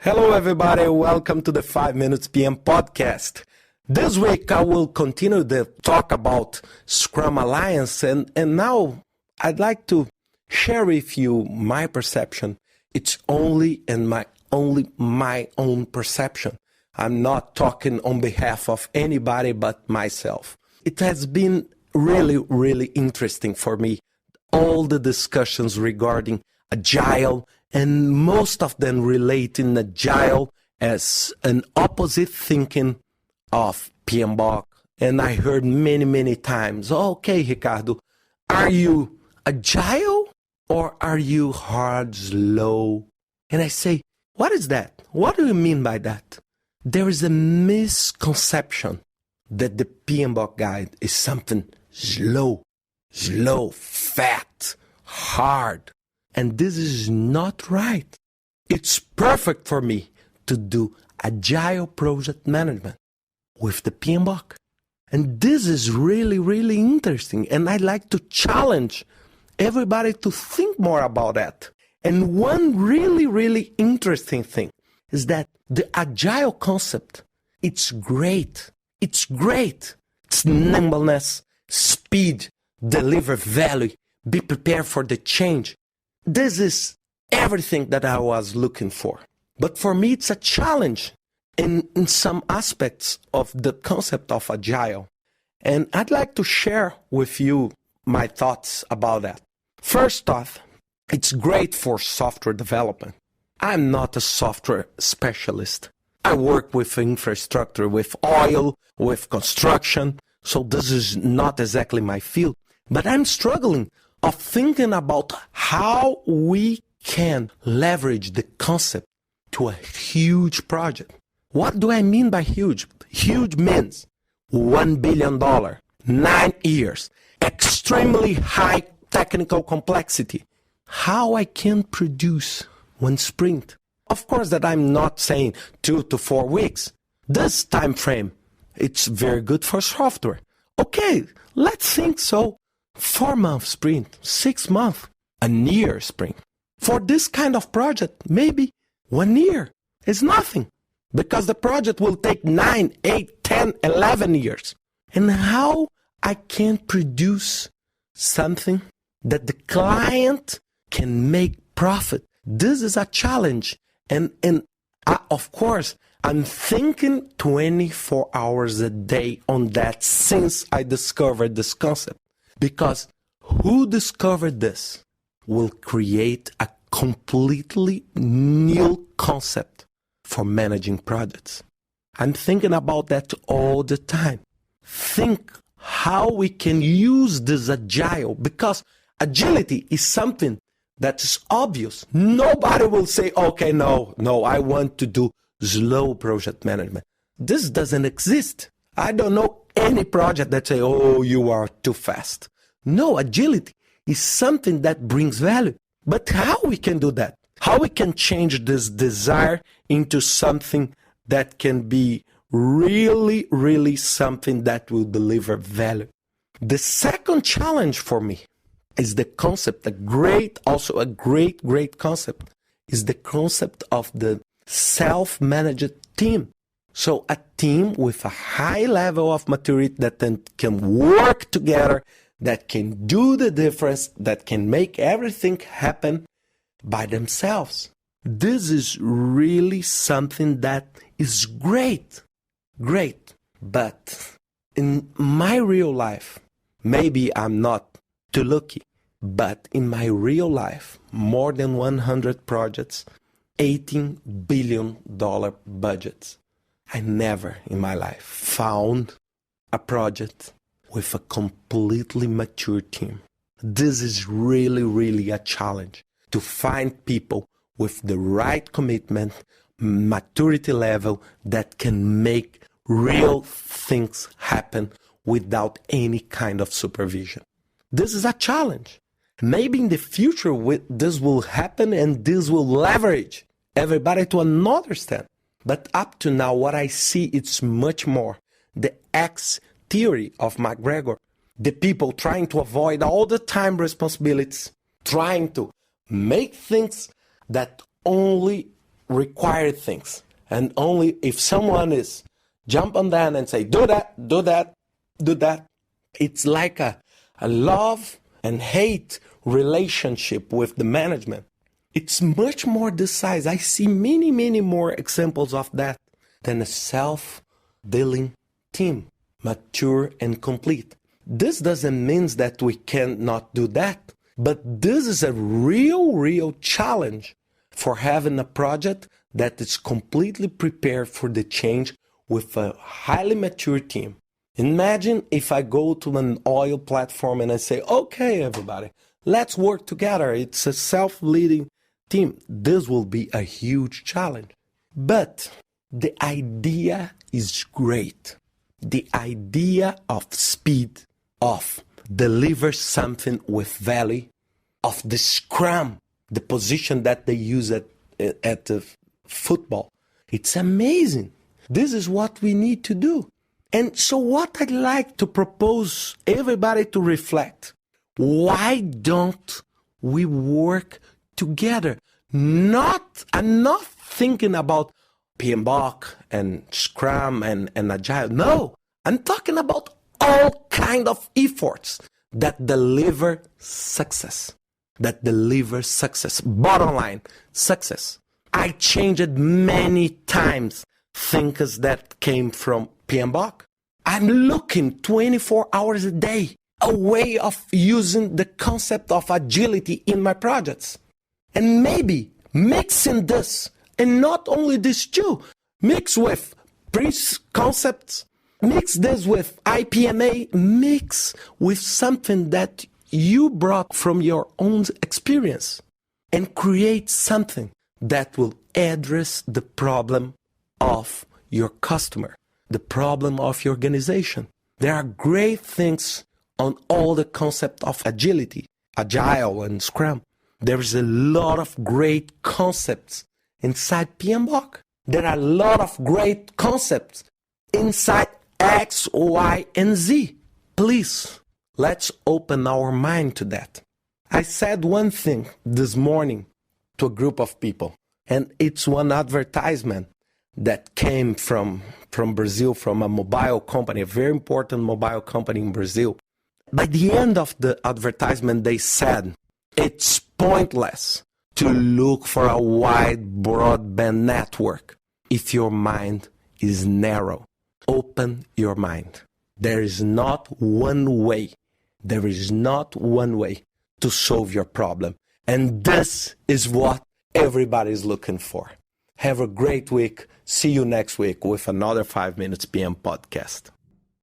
Hello everybody, welcome to the 5 Minutes PM podcast. This week I will continue the talk about Scrum Alliance and now I'd like to share with you my perception. It's only my own perception. I'm not talking on behalf of anybody but myself. It has been really interesting for me, all the discussions regarding Agile, and most of them relating Agile as an opposite thinking of PMBOK. And I heard many times, okay, Ricardo, are you Agile or are you hard, slow? And I say, what is that? What do you mean by that? There is a misconception that the PMBOK guide is something slow, fat, hard. And this is not right. It's perfect for me to do Agile Project Management with the PMBOK. And this is really interesting. And I'd like to challenge everybody to think more about that. And one really interesting thing is that the Agile concept, it's great. It's nimbleness, speed, deliver value, be prepared for the change. This is everything that I was looking for. But for me, it's a challenge in some aspects of the concept of Agile. And I'd like to share with you my thoughts about that. First off, it's great for software development. I'm not a software specialist. I work with infrastructure, with oil, with construction. So this is not exactly my field. But I'm struggling of thinking about how we can leverage the concept to a huge project. What do I mean by huge? Huge means $1 billion, 9 years, extremely high technical complexity. How I can produce one sprint? Of course that I'm not saying 2 to 4 weeks. This time frame, it's very good for software. Okay, let's think so. 4-month sprint, 6 months, a year sprint. For this kind of project, maybe 1 year is nothing because the project will take 9, 8, 10, 11 years. And how I can produce something that the client can make profit. This is a challenge. And of course, I'm thinking 24 hours a day on that since I discovered this concept. Because who discovered this will create a completely new concept for managing projects. I'm thinking about that all the time. Think how we can use this Agile, because agility is something that is obvious. Nobody will say, okay, no, I want to do slow project management. This doesn't exist. I don't know any project that say, oh, you are too fast. No, agility is something that brings value. But how we can do that? How we can change this desire into something that can be really something that will deliver value? The second challenge for me is the concept, a great concept, is the concept of the self-managed team. So a team with a high level of maturity that then can work together, that can do the difference, that can make everything happen by themselves. This is really something that is great. But in my real life, maybe I'm not too lucky, but in my real life, more than 100 projects, $18 billion budgets. I never in my life found a project with a completely mature team. This is really a challenge to find people with the right commitment, maturity level that can make real things happen without any kind of supervision. This is a challenge. Maybe in the future this will happen and this will leverage everybody to another step. But up to now, what I see, it's much more the X theory of McGregor. The people trying to avoid all the time responsibilities, trying to make things that only required things. And only if someone is jump on that and say, do that, do that, do that. It's like a love and hate relationship with the management. It's much more this size. I see many, many more examples of that than a self-dealing team, mature and complete. This doesn't mean that we cannot do that, but this is a real challenge for having a project that is completely prepared for the change with a highly mature team. Imagine if I go to an oil platform and I say, okay, everybody, let's work together. It's a self-leading team. This will be a huge challenge. But the idea is great. The idea of speed, of deliver something with value, of the Scrum, the position that they use at the football. It's amazing. This is what we need to do. And so what I'd like to propose everybody to reflect, why don't we work together? I'm not thinking about PMBOK and Scrum and Agile. No, I'm talking about all kind of efforts that deliver success. Bottom line, success. I changed many times things that came from PMBOK. I'm looking 24 hours a day, a way of using the concept of agility in my projects. And maybe mixing this, and not only these two, mix with pre-concepts, mix this with IPMA, mix with something that you brought from your own experience, and create something that will address the problem of your customer, the problem of your organization. There are great things on all the concept of agility, Agile and Scrum. There is a lot of great concepts inside PMBOK. There are a lot of great concepts inside X, Y, and Z. Please, let's open our mind to that. I said one thing this morning to a group of people, and it's one advertisement that came from Brazil, from a mobile company, a very important mobile company in Brazil. By the end of the advertisement, they said, it's pointless to look for a wide broadband network if your mind is narrow. Open your mind. There is not one way. There is not one way to solve your problem. And this is what everybody is looking for. Have a great week. See you next week with another 5 Minutes PM podcast.